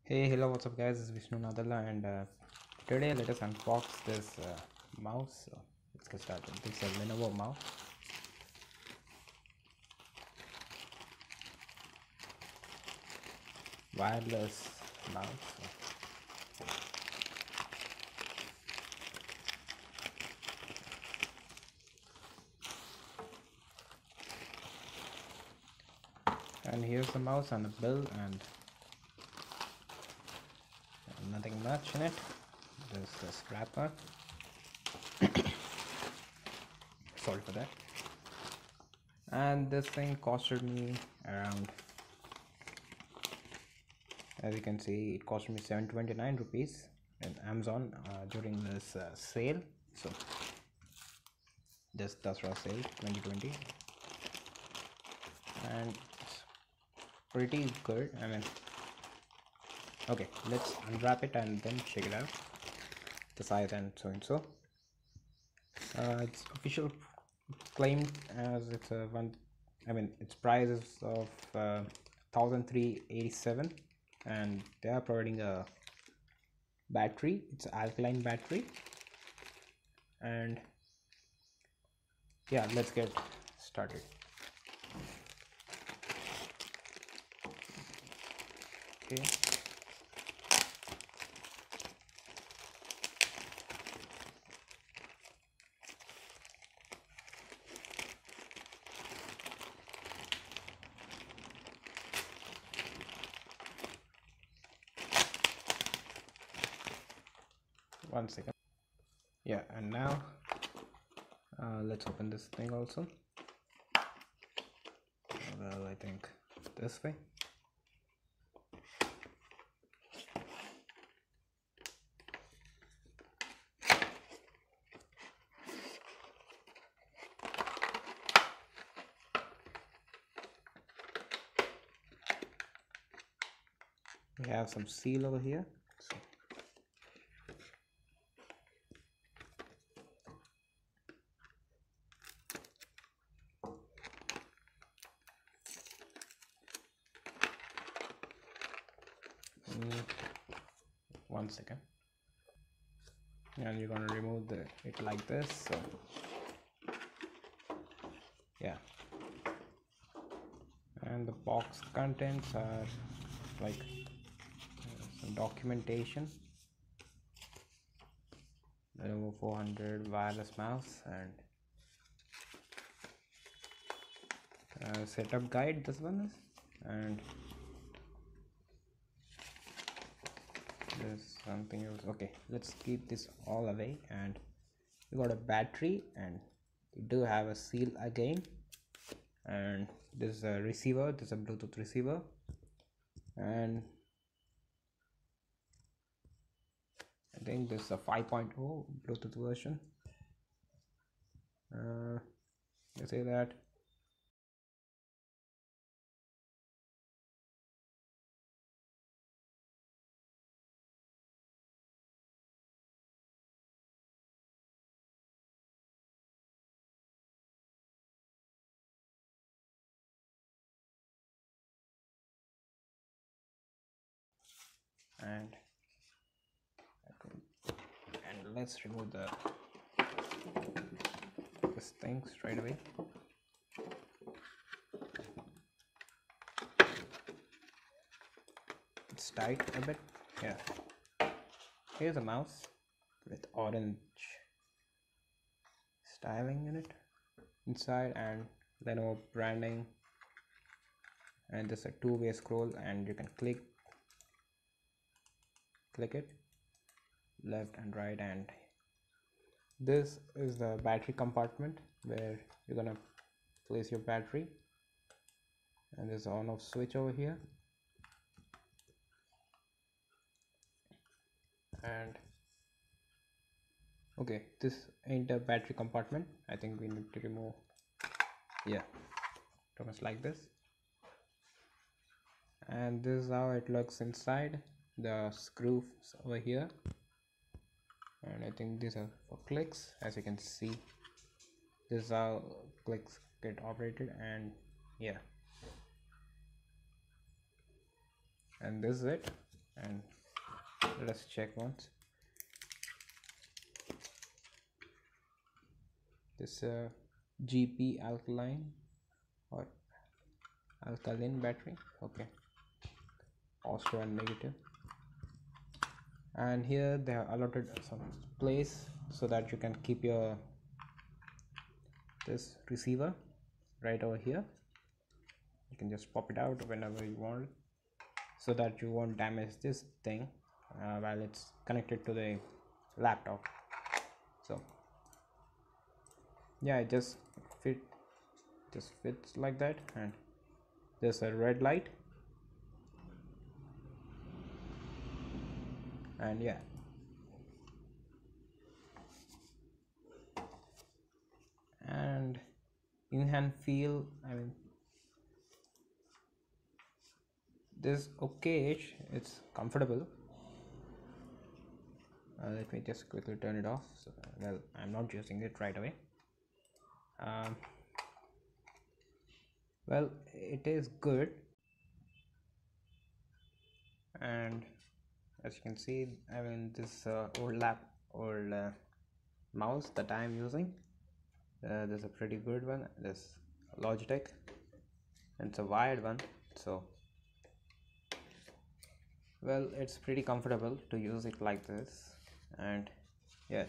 Hey, hello, what's up, guys? This is Vishnu Nadalla, and today let us unbox this mouse. So let's get started. This is a Lenovo mouse, wireless mouse. And here's the mouse on the bill, and nothing much in it. There's the scrapper. Sorry for that. And this thing costed me around, as you can see, it cost me 729 rupees in Amazon during this sale. So this Dasra sale 2020, and it's pretty good. I mean, okay, let's unwrap it and then check it out, the size and so and so. It's official claimed as it's a one. I mean, its price is of 1387, and they are providing a battery. It's alkaline battery, and yeah, let's get started. Okay. One second. Yeah, and now let's open this thing also. Well, I think this way. We have some seal over here. So one second, and you're gonna remove it like this. So yeah, and the box contents are like some documentation, Lenovo 400 wireless mouse, and setup guide. This one is, and there's something else. Okay, let's keep this all away. And we got a battery, and we do have a seal again, and this is a receiver. This is a Bluetooth receiver, and I think this is a 5.0 Bluetooth version. Let's say that. And let's remove this thing straight away. It's tight a bit. Yeah, here's a mouse with orange styling in it inside, and Lenovo branding, and there's a two-way scroll, and you can click it left and right. And this is the battery compartment where you're gonna place your battery, and there's on off switch over here. And okay, this ain't a battery compartment. I think we need to remove, yeah, almost like this. And this is how it looks inside. The screws over here, and I think these are for clicks. As you can see, this is how clicks get operated. And yeah, and this is it. and let us check once. This GP alkaline or alkaline battery. Okay, positive and negative. And here they have allotted some place so that you can keep your this receiver right over here. You can just pop it out whenever you want, so that you won't damage this thing while it's connected to the laptop. So yeah, it just fits like that. And there's a red light, and yeah, and in hand feel, I mean, this okay-ish, it's comfortable. Let me just quickly turn it off. So, well, I'm not using it right away. Well, it is good, and as you can see, I mean, this old mouse that I am using, there's a pretty good one. This Logitech, and it's a wired one, so well, it's pretty comfortable to use it like this. And yeah,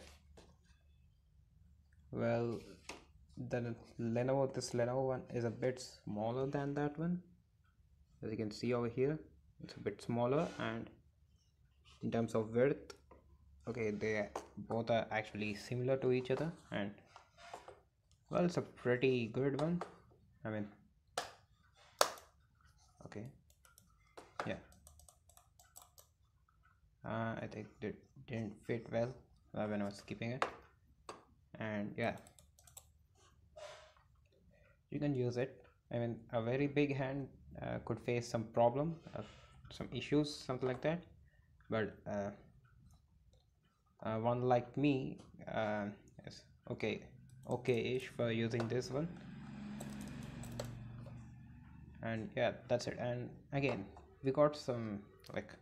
well, the this Lenovo one is a bit smaller than that one. As you can see over here, it's a bit smaller, and in terms of width, okay, they both are actually similar to each other. And well, it's a pretty good one. I mean, okay, yeah, I think it didn't fit well when I was keeping it. And yeah, you can use it. I mean, a very big hand could face some problem, some issues, something like that. But one like me is okay-ish for using this one. And yeah, that's it. And again, we got some, like,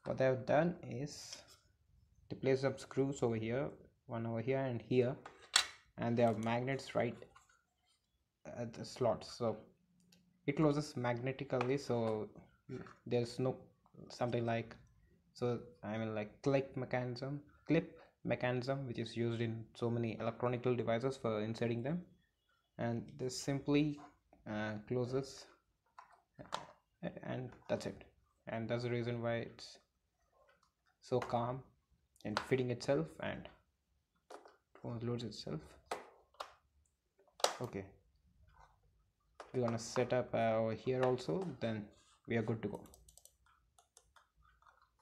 what they've done is to place some screws over here, one over here and here, and they have magnets right at the slots, so it closes magnetically. So there's no something like, so I mean, like clip mechanism which is used in so many electronic devices for inserting them, and this simply closes, and that's it. And that's the reason why it's so calm and fitting itself, and it loads itself. Okay, we're gonna set up over here also, then we are good to go,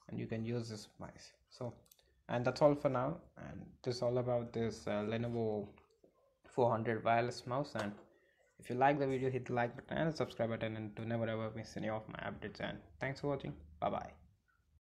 and you can use this mice. So, and that's all for now. And this is all about this Lenovo 400 wireless mouse. And if you like the video, hit the like button and subscribe button, and to never ever miss any of my updates. And thanks for watching. Bye bye.